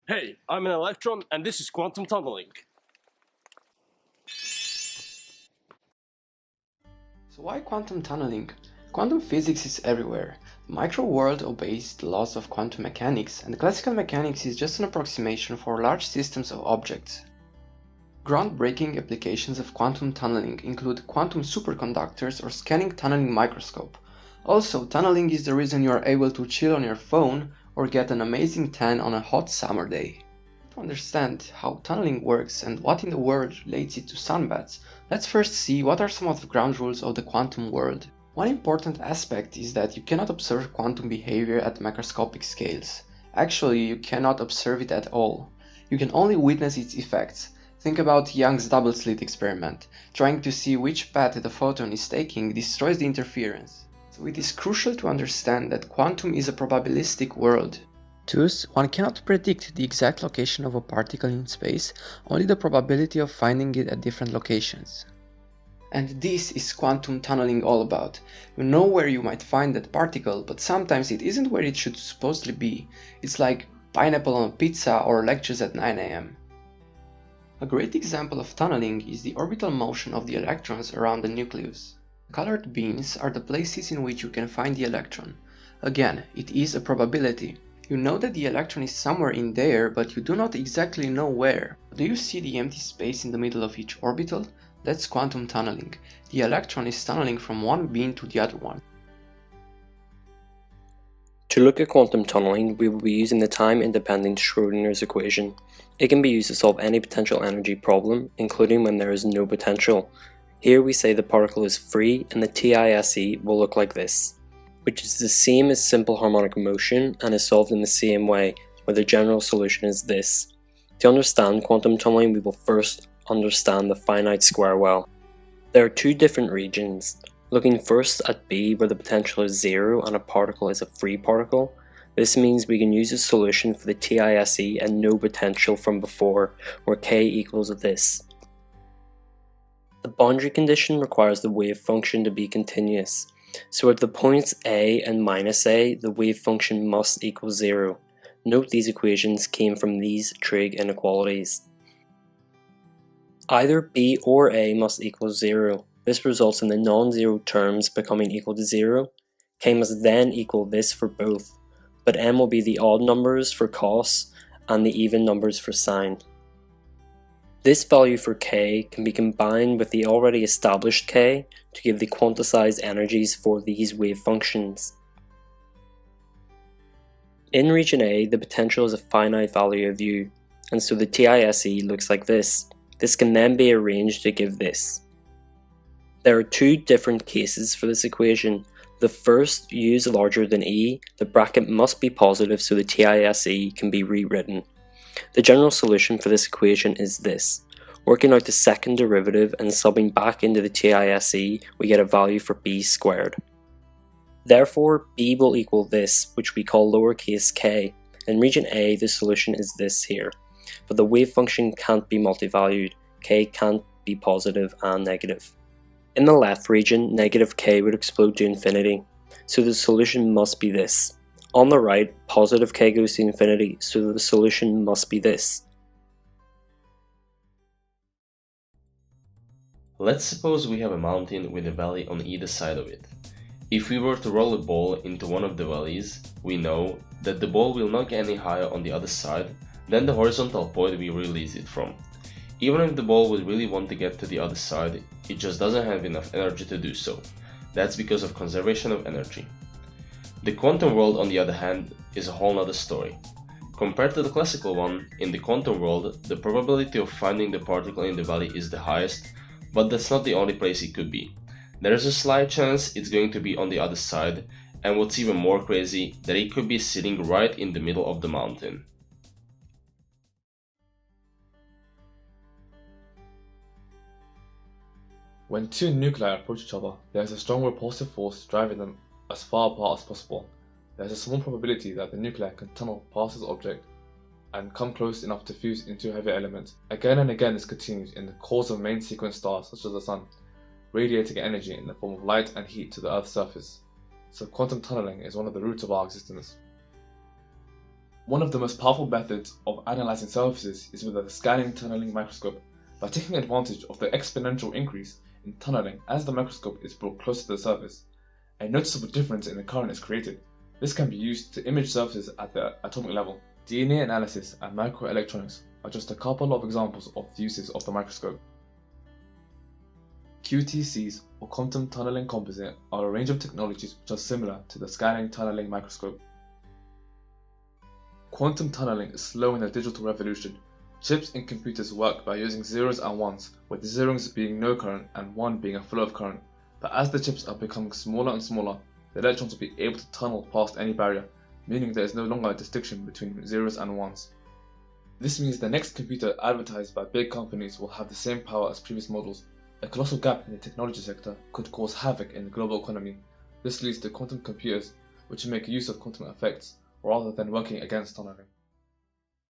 Hey, I'm an electron, and this is quantum tunneling. So why quantum tunneling? Quantum physics is everywhere. The micro world obeys the laws of quantum mechanics, and classical mechanics is just an approximation for large systems of objects. Groundbreaking applications of quantum tunneling include quantum superconductors or scanning tunneling microscope. Also, tunneling is the reason you are able to chill on your phone or get an amazing tan on a hot summer day. To understand how tunneling works and what in the world relates it to sunbaths, let's first see what are some of the ground rules of the quantum world. One important aspect is that you cannot observe quantum behavior at macroscopic scales. Actually, you cannot observe it at all. You can only witness its effects. Think about Young's double-slit experiment. Trying to see which path the photon is taking destroys the interference. So it is crucial to understand that quantum is a probabilistic world. Thus, one cannot predict the exact location of a particle in space, only the probability of finding it at different locations. And this is quantum tunneling all about. You know where you might find that particle, but sometimes it isn't where it should supposedly be. It's like pineapple on a pizza or lectures at 9 am. A great example of tunneling is the orbital motion of the electrons around the nucleus. Colored beams are the places in which you can find the electron. Again, it is a probability. You know that the electron is somewhere in there, but you do not exactly know where. Do you see the empty space in the middle of each orbital? That's quantum tunneling. The electron is tunneling from one beam to the other one. To look at quantum tunneling, we will be using the time-independent Schrodinger's equation. It can be used to solve any potential energy problem, including when there is no potential. Here we say the particle is free and the TISE will look like this, which is the same as simple harmonic motion and is solved in the same way, where the general solution is this. To understand quantum tunneling, we will first understand the finite square well. There are two different regions. Looking first at B, where the potential is 0 and a particle is a free particle, this means we can use a solution for the TISE and no potential from before, where k equals this. The boundary condition requires the wave function to be continuous. So at the points a and minus a, the wave function must equal 0. Note these equations came from these trig inequalities. Either b or a must equal 0. This results in the non-zero terms becoming equal to 0. K must then equal this for both, but m will be the odd numbers for cos and the even numbers for sine. This value for k can be combined with the already established k to give the quantized energies for these wave functions. In region A, the potential is a finite value of u, and so the TISE looks like this. This can then be arranged to give this. There are two different cases for this equation. The first, u is larger than e, the bracket must be positive so the TISE can be rewritten. The general solution for this equation is this. Working out the second derivative and subbing back into the TISE, we get a value for b squared. Therefore, b will equal this, which we call lowercase k. In region A, the solution is this here. But the wave function can't be multivalued. K can't be positive and negative. In the left region, negative k would explode to infinity. So the solution must be this. On the right, positive k goes to infinity, so the solution must be this. Let's suppose we have a mountain with a valley on either side of it. If we were to roll a ball into one of the valleys, we know that the ball will not get any higher on the other side than the horizontal point we release it from. Even if the ball would really want to get to the other side, it just doesn't have enough energy to do so. That's because of conservation of energy. The quantum world, on the other hand, is a whole nother story. Compared to the classical one, in the quantum world, the probability of finding the particle in the valley is the highest, but that's not the only place it could be. There is a slight chance it's going to be on the other side, and what's even more crazy, that it could be sitting right in the middle of the mountain. When two nuclei approach each other, there is a strong repulsive force driving them as far apart as possible. There is a small probability that the nuclei can tunnel past this object and come close enough to fuse into a heavy element. Again and again this continues in the cores of main sequence stars such as the Sun, radiating energy in the form of light and heat to the Earth's surface. So quantum tunneling is one of the roots of our existence. One of the most powerful methods of analyzing surfaces is with a scanning tunneling microscope. By taking advantage of the exponential increase in tunneling as the microscope is brought closer to the surface, a noticeable difference in the current is created. This can be used to image surfaces at the atomic level. DNA analysis and microelectronics are just a couple of examples of the uses of the microscope. QTCs, or quantum tunneling composite, are a range of technologies which are similar to the scanning tunneling microscope. Quantum tunneling is slow in the digital revolution. Chips in computers work by using zeros and ones, with zeros being no current and 1 being a flow of current. But as the chips are becoming smaller and smaller, the electrons will be able to tunnel past any barrier, meaning there is no longer a distinction between zeros and ones. This means the next computer advertised by big companies will have the same power as previous models. A colossal gap in the technology sector could cause havoc in the global economy. This leads to quantum computers, which make use of quantum effects rather than working against tunneling.